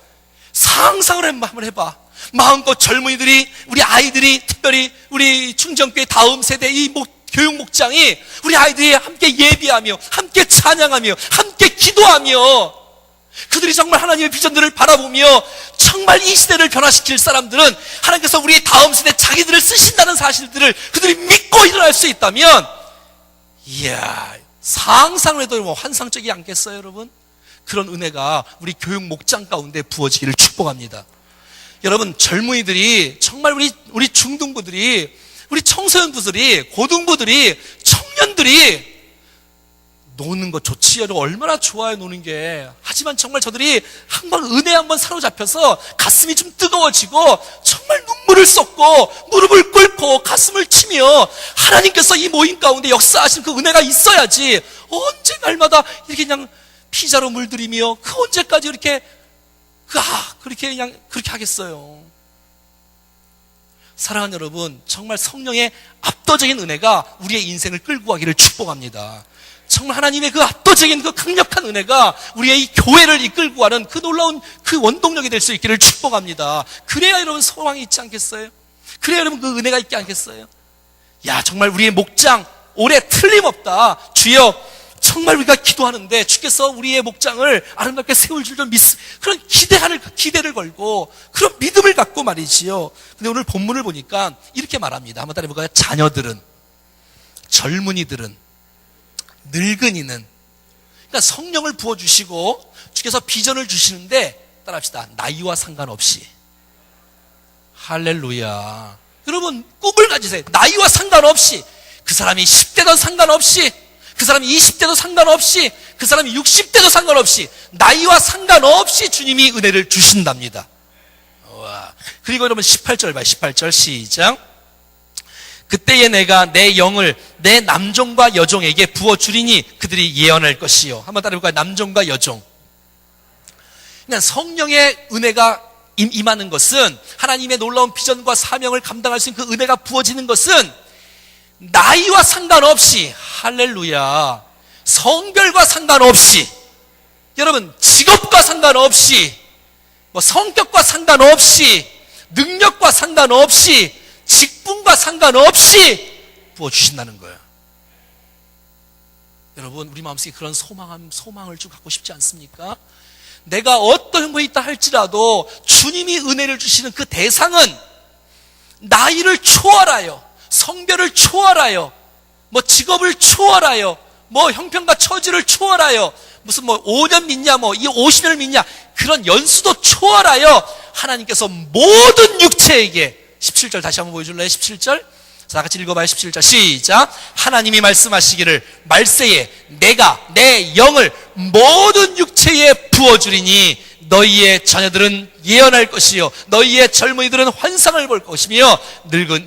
상상을 한번 해봐. 마음껏 젊은이들이, 우리 아이들이, 특별히 우리 충정교회 다음 세대 이 교육 목장이 우리 아이들이 함께 예비하며, 함께 찬양하며, 함께 기도하며, 그들이 정말 하나님의 비전들을 바라보며 정말 이 시대를 변화시킬 사람들은 하나님께서 우리 다음 세대 자기들을 쓰신다는 사실들을 그들이 믿고 일어날 수 있다면, 이야, 상상을 해도 뭐 환상적이지 않겠어요, 여러분? 그런 은혜가 우리 교육 목장 가운데 부어지기를 축복합니다. 여러분, 젊은이들이, 정말 우리 중등부들이, 우리 청소년부들이, 고등부들이, 청년들이 노는 거 좋지. 여러분, 얼마나 좋아요, 노는 게. 하지만 정말 저들이 한번 은혜 한번 사로잡혀서 가슴이 좀 뜨거워지고 정말 눈물을 쏟고 무릎을 꿇고 가슴을 치며 하나님께서 이 모임 가운데 역사하신 그 은혜가 있어야지, 언제 날마다 이렇게 그냥 피자로 물들이며 그 언제까지 그렇게 그렇게 하겠어요. 사랑하는 여러분, 정말 성령의 압도적인 은혜가 우리의 인생을 끌고 가기를 축복합니다. 정말 하나님의 그 압도적인 그 강력한 은혜가 우리의 이 교회를 이끌고 가는 그 놀라운 그 원동력이 될 수 있기를 축복합니다. 그래야 여러분 소망이 있지 않겠어요? 그래야 여러분 그 은혜가 있지 않겠어요? 야, 정말 우리의 목장 올해 틀림없다. 주여, 정말 우리가 기도하는데 주께서 우리의 목장을 아름답게 세울 줄 좀 그런 기대를 걸고 그런 믿음을 갖고 말이지요. 근데 오늘 본문을 보니까 이렇게 말합니다. 한번 따라해볼까요? 자녀들은, 젊은이들은, 늙은이는, 그러니까 성령을 부어주시고 주께서 비전을 주시는데, 따라합시다, 나이와 상관없이. 할렐루야. 여러분, 꿈을 가지세요. 나이와 상관없이. 그 사람이 10대도 상관없이, 그 사람이 20대도 상관없이, 그 사람이 60대도 상관없이, 나이와 상관없이 주님이 은혜를 주신답니다. 와. 그리고 여러분 18절 봐요. 18절 시작. 그때에 내가 내 영을 내 남종과 여종에게 부어주리니 그들이 예언할 것이요. 한번 따라해볼까요? 남종과 여종. 그러니까 성령의 은혜가 임하는 것은, 하나님의 놀라운 비전과 사명을 감당할 수 있는 그 은혜가 부어지는 것은 나이와 상관없이, 할렐루야, 성별과 상관없이, 여러분 직업과 상관없이, 뭐 성격과 상관없이, 능력과 상관없이, 직분과 상관없이 부어주신다는 거예요. 여러분, 우리 마음속에 그런 소망을 좀 갖고 싶지 않습니까? 내가 어떤 형편이 있다 할지라도 주님이 은혜를 주시는 그 대상은 나이를 초월하여, 성별을 초월하여, 뭐 직업을 초월하여, 뭐 형편과 처지를 초월하여, 무슨 뭐 5년 믿냐, 뭐 이 50년을 믿냐, 그런 연수도 초월하여 하나님께서 모든 육체에게, 17절 다시 한번 보여줄래요? 17절 자, 같이 읽어봐요. 17절 시작. 하나님이 말씀하시기를 말세에 내가 내 영을 모든 육체에 부어주리니 너희의 자녀들은 예언할 것이요 너희의 젊은이들은 환상을 볼 것이며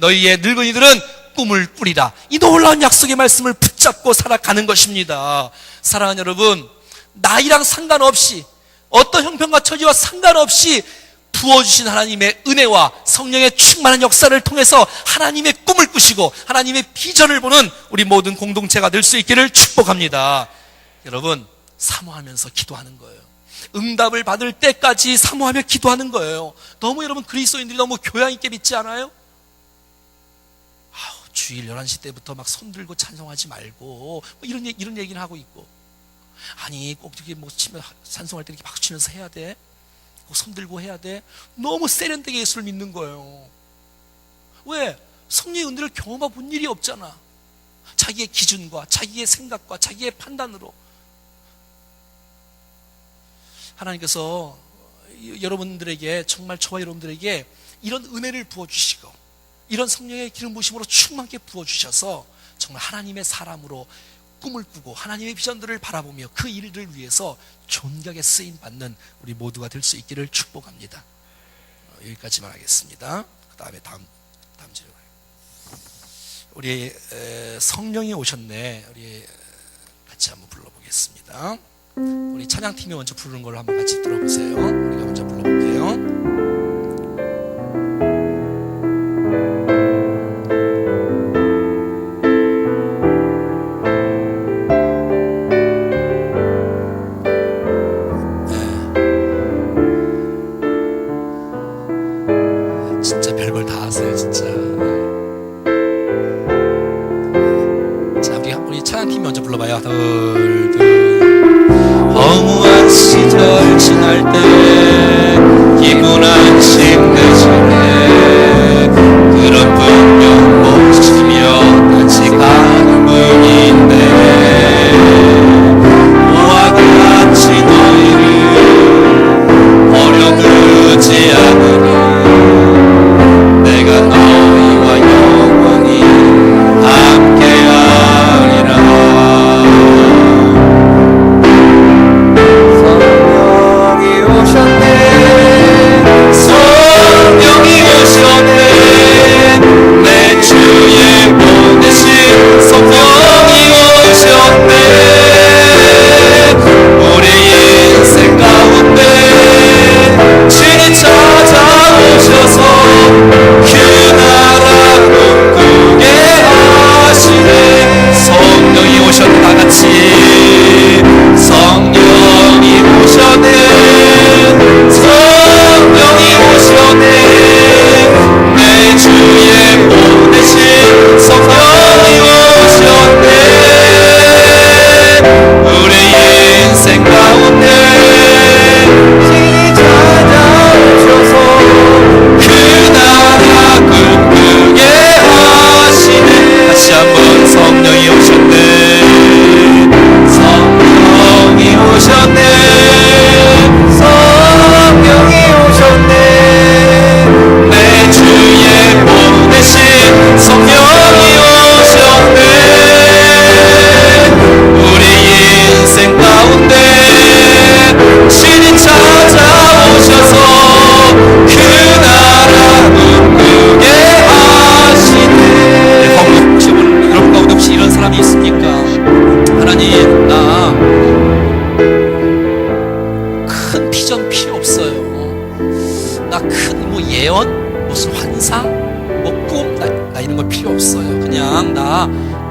너희의 늙은이들은 꿈을 꾸리라. 이 놀라운 약속의 말씀을 붙잡고 살아가는 것입니다. 사랑하는 여러분, 나이랑 상관없이, 어떤 형편과 처지와 상관없이 부어주신 하나님의 은혜와 성령의 충만한 역사를 통해서 하나님의 꿈을 꾸시고 하나님의 비전을 보는 우리 모든 공동체가 될 수 있기를 축복합니다. 여러분, 사모하면서 기도하는 거예요. 응답을 받을 때까지 사모하며 기도하는 거예요. 너무 여러분 그리스도인들이 너무 교양 있게 믿지 않아요? 주일 11시 때부터 막 손들고 찬송하지 말고 뭐 이런 얘기는 하고 있고, 아니 꼭 이렇게 뭐 치면 찬송할 때 이렇게 박수 치면서 해야 돼? 손들고 해야 돼? 너무 세련되게 예수를 믿는 거예요. 왜? 성령의 은혜를 경험해 본 일이 없잖아. 자기의 기준과 자기의 생각과 자기의 판단으로. 하나님께서 여러분들에게, 정말 저와 여러분들에게 이런 은혜를 부어주시고 이런 성령의 기름 부으심으로 충만하게 부어주셔서 정말 하나님의 사람으로 꿈을 꾸고 하나님의 비전들을 바라보며 그 일을 위해서 존귀하게 쓰임받는 우리 모두가 될 수 있기를 축복합니다. 여기까지만 하겠습니다. 그 다음에 다음 주에 우리 성령이 오셨네. 우리 같이 한번 불러보겠습니다. 우리 찬양팀이 먼저 부르는 걸 한번 같이 들어보세요. 우리가 먼저 불러볼게요. 허무한 시절 지날 때 기분 안심되시네. 그런 분명 모시며 같이 가는 분인데 모아 같이 너희를 버려두지 않으니 내가 너희와 영원히 함께하리라.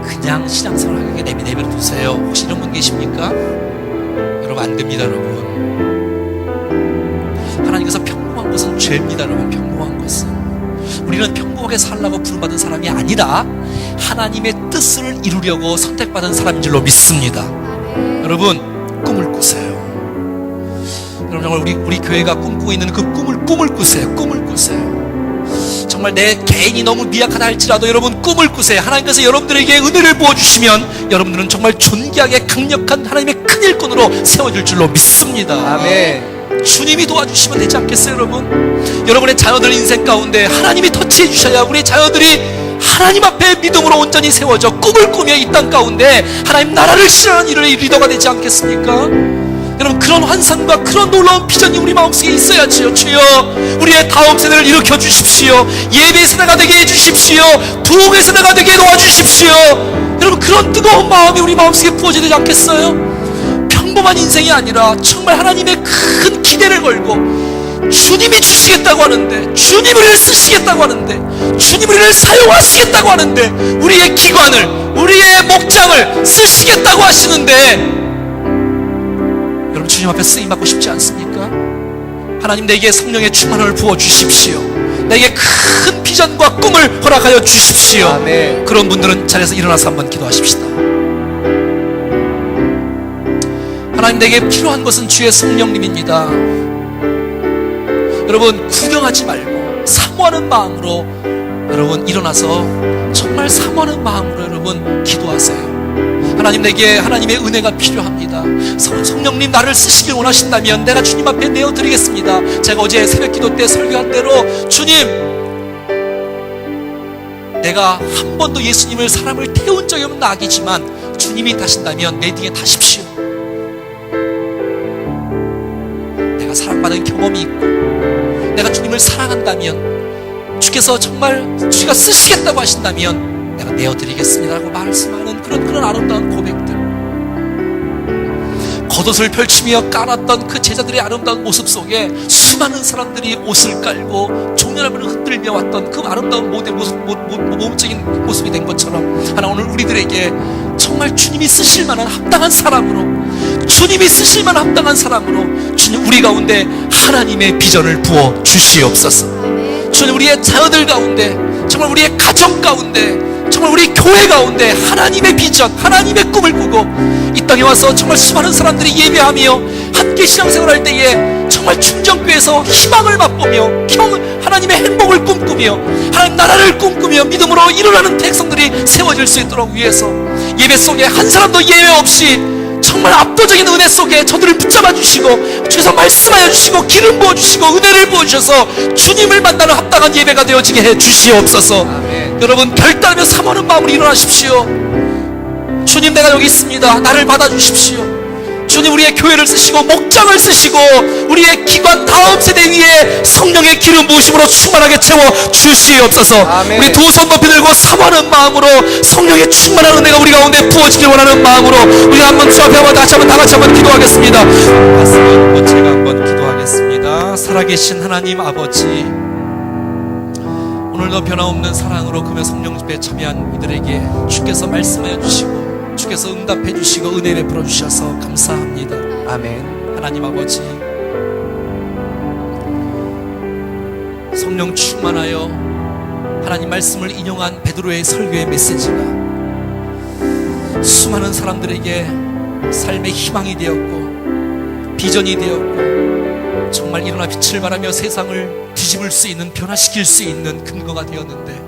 그냥 신앙생활하게 내버려 두세요. 혹시 이런 분 계십니까? 여러분, 안 됩니다. 여러분, 하나님께서 평범한 것은 죄입니다. 여러분, 평범한 것은. 우리는 평범하게 살라고 부름받은 사람이 아니라 하나님의 뜻을 이루려고 선택받은 사람인 줄로 믿습니다. 여러분, 꿈을 꾸세요. 여러분, 정말 우리 교회가 꿈꾸고 있는 그 꿈을 꾸세요. 꿈을 꾸세요. 정말 정말 내 개인이 너무 미약하다 할지라도 여러분 꿈을 꾸세요. 하나님께서 여러분들에게 은혜를 부어주시면 여러분들은 정말 존귀하게 강력한 하나님의 큰 일꾼으로 세워질 줄로 믿습니다. 아멘. 주님이 도와주시면 되지 않겠어요, 여러분? 여러분의 자녀들 인생 가운데 하나님이 터치해 주셔야 우리 자녀들이 하나님 앞에 믿음으로 온전히 세워져 꿈을 꾸며 이 땅 가운데 하나님 나라를 실현하는 일의 리더가 되지 않겠습니까? 여러분, 그런 환상과 그런 놀라운 비전이 우리 마음속에 있어야지요. 주여, 우리의 다음 세대를 일으켜 주십시오. 예배 세대가 되게 해주십시오. 부흥의 세대가 되게 도와주십시오. 여러분, 그런 뜨거운 마음이 우리 마음속에 부어져야 되지 않겠어요? 평범한 인생이 아니라 정말 하나님의 큰 기대를 걸고 주님이 주시겠다고 하는데, 주님이 우리를 쓰시겠다고 하는데, 주님이 우리를 사용하시겠다고 하는데, 우리의 기관을, 우리의 목장을 쓰시겠다고 하시는데, 여러분, 주님 앞에 쓰임받고 싶지 않습니까? 하나님, 내게 성령의 충만함을 부어주십시오. 내게 큰 비전과 꿈을 허락하여 주십시오. 아멘. 그런 분들은 자리에서 일어나서 한번 기도하십시다. 하나님, 내게 필요한 것은 주의 성령님입니다. 여러분, 구경하지 말고 사모하는 마음으로 여러분 일어나서 정말 사모하는 마음으로 여러분 기도하세요. 하나님, 내게 하나님의 은혜가 필요합니다. 성령님, 나를 쓰시길 원하신다면 내가 주님 앞에 내어드리겠습니다. 제가 어제 새벽기도 때 설교한 대로, 주님, 내가 한 번도 예수님을 사람을 태운 적이 없는 악이지만 주님이 타신다면 내 뒤에 타십시오. 내가 사랑받은 경험이 있고 내가 주님을 사랑한다면, 주께서 정말 주가 쓰시겠다고 하신다면 내가 내어드리겠습니다라고 말씀하는 그런 아름다운 고백들, 겉옷을 펼치며 깔았던 그 제자들의 아름다운 모습 속에 수많은 사람들이 옷을 깔고 종려나무를 흔들며 왔던 그 아름다운 모범적인 모습이 된 것처럼, 하나 오늘 우리들에게 정말 주님이 쓰실 만한 합당한 사람으로, 주님이 쓰실 만한 합당한 사람으로 주님 우리 가운데 하나님의 비전을 부어 주시옵소서. 주님, 우리의 자녀들 가운데, 정말 우리의 가정 가운데, 정말 우리 교회 가운데 하나님의 비전, 하나님의 꿈을 꾸고 이 땅에 와서 정말 수많은 사람들이 예배하며 함께 신앙생활할 때에 정말 충정교회에서 희망을 맛보며 하나님의 행복을 꿈꾸며 하나님 나라를 꿈꾸며 믿음으로 일어나는 백성들이 세워질 수 있도록 위해서 예배 속에 한 사람도 예외 없이 정말 압도적인 은혜 속에 저들을 붙잡아 주시고 주께서 말씀하여 주시고 기름 부어 주시고 은혜를 부어 주셔서 주님을 만나는 합당한 예배가 되어지게 해 주시옵소서. 아멘. 여러분, 결단하며 사모하는 마음으로 일어나십시오. 주님, 내가 여기 있습니다. 나를 받아 주십시오. 주님, 우리의 교회를 쓰시고 목장을 쓰시고 우리의 기관 다음 세대 위에 성령의 기름 부으심으로 충만하게 채워 주시옵소서. 아멘. 우리 두 손 높이 들고 사모하는 마음으로 성령의 충만한 은혜가 우리 가운데 부어지길 원하는 마음으로 우리가 한번 주 앞에 한번 다시 한번 다 같이 한번 기도하겠습니다. 말씀을 제가 한번 기도하겠습니다. 살아계신 하나님 아버지, 오늘도 변함없는 사랑으로 금요 성령 집회에 참여한 이들에게 주께서 말씀하여 주시고 주께서 응답해 주시고 은혜 베풀어 주셔서 감사합니다. 아멘. 하나님 아버지, 성령 충만하여 하나님 말씀을 인용한 베드로의 설교의 메시지가 수많은 사람들에게 삶의 희망이 되었고 비전이 되었고 정말 일어나 빛을 발하며 세상을 뒤집을 수 있는, 변화시킬 수 있는 근거가 되었는데,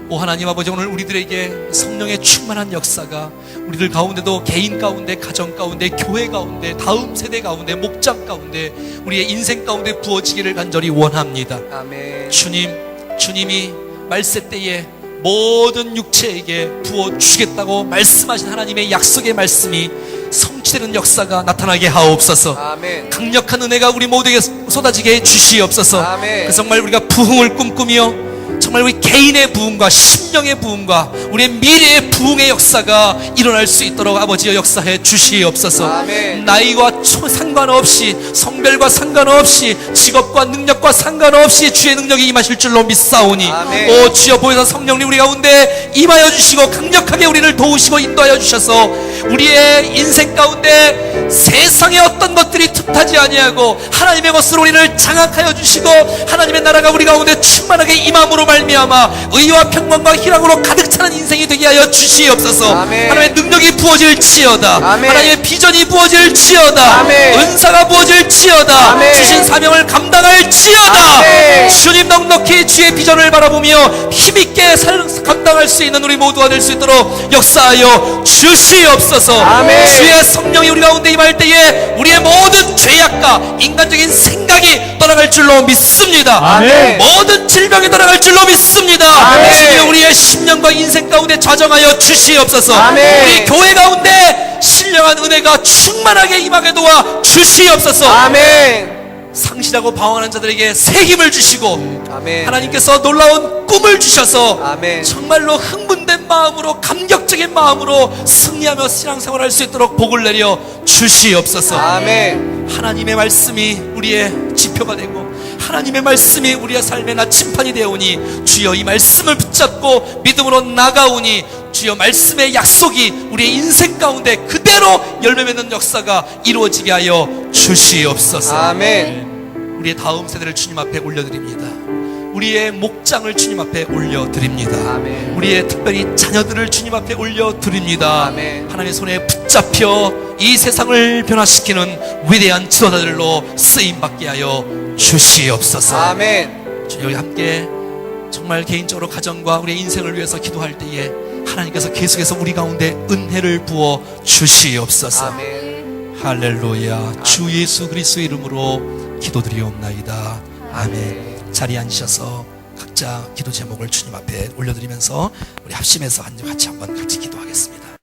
오 하나님 아버지, 오늘 우리들에게 성령의 충만한 역사가 우리들 가운데도 개인 가운데, 가정 가운데, 교회 가운데, 다음 세대 가운데, 목장 가운데, 우리의 인생 가운데 부어지기를 간절히 원합니다. 아멘. 주님이 말세 때에 모든 육체에게 부어주시겠다고 말씀하신 하나님의 약속의 말씀이 성취되는 역사가 나타나게 하옵소서. 아멘. 강력한 은혜가 우리 모두에게 쏟아지게 해 주시옵소서. 아멘. 그래서 정말 우리가 부흥을 꿈꾸며 정말 우리 개인의 부흥과 심령의 부흥과 우리의 미래의 부흥의 역사가 일어날 수 있도록 아버지여 역사해 주시옵소서. 아멘. 나이와 상관없이, 성별과 상관없이, 직업과 능력과 상관없이 주의 능력이 임하실 줄로 믿사오니, 아멘. 오 주여 보혜사 성령님 우리 가운데 임하여 주시고 강력하게 우리를 도우시고 인도하여 주셔서 우리의 인생 가운데 세상의 어떤 것들이 것들이 틈타지 아니하고 하나님의 것으로 우리를 장악하여 주시고 하나님의 나라가 우리 가운데 충만하게 임함으로 말미암아 의와 평강과 희락으로 가득 차는 인생이 되게 하여 주시옵소서. 아멘. 하나님의 능력이 부어질지어다. 아멘. 하나님의 비전이 부어질지어다. 아멘. 은사가 부어질지어다. 아멘. 주신 사명을 감당할지어다. 아멘. 주님 넉넉히 주의 비전을 바라보며 힘있게 감당할 수 있는 우리 모두가 될 수 있도록 역사하여 주시옵소서. 아멘. 주의 성령이 우리 가운데 임할 때에 우리의 모든 죄악과 인간적인 생각이 떠나갈 줄로 믿습니다. 아멘. 모든 질병이 떠나갈 줄로 믿습니다. 아멘. 주여 우리의 심령과 인생 가운데 좌정하여 주시옵소서. 아멘. 우리 교회 가운데 신령한 은혜가 충만하게 임하게 도와 주시옵소서. 아멘. 상실하고 방황하는 자들에게 새 힘을 주시고 아멘. 하나님께서 놀라운 꿈을 주셔서 아멘. 정말로 흥분된 마음으로 감격적인 마음으로 승리하며 신앙생활할 수 있도록 복을 내려 주시옵소서. 아멘. 하나님의 말씀이 우리의 지표가 되고 하나님의 말씀이 우리의 삶의 나침판이 되오니 주여 이 말씀을 붙잡고 믿음으로 나가오니 주여 말씀의 약속이 우리의 인생 가운데 그대로 열매 맺는 역사가 이루어지게 하여 주시옵소서. 아멘. 우리의 다음 세대를 주님 앞에 올려드립니다. 우리의 목장을 주님 앞에 올려드립니다. 아멘. 우리의 특별히 자녀들을 주님 앞에 올려드립니다. 아멘. 하나님의 손에 붙잡혀 이 세상을 변화시키는 위대한 지도자들로 쓰임받게 하여 주시옵소서. 아멘. 주님 여기 함께 정말 개인적으로 가정과 우리의 인생을 위해서 기도할 때에 하나님께서 계속해서 우리 가운데 은혜를 부어 주시옵소서. 아멘. 할렐루야. 주 예수 그리스도의 이름으로 기도드리옵나이다. 아멘. 자리에 앉으셔서 각자 기도 제목을 주님 앞에 올려드리면서 우리 합심해서 같이 한번 같이 기도하겠습니다.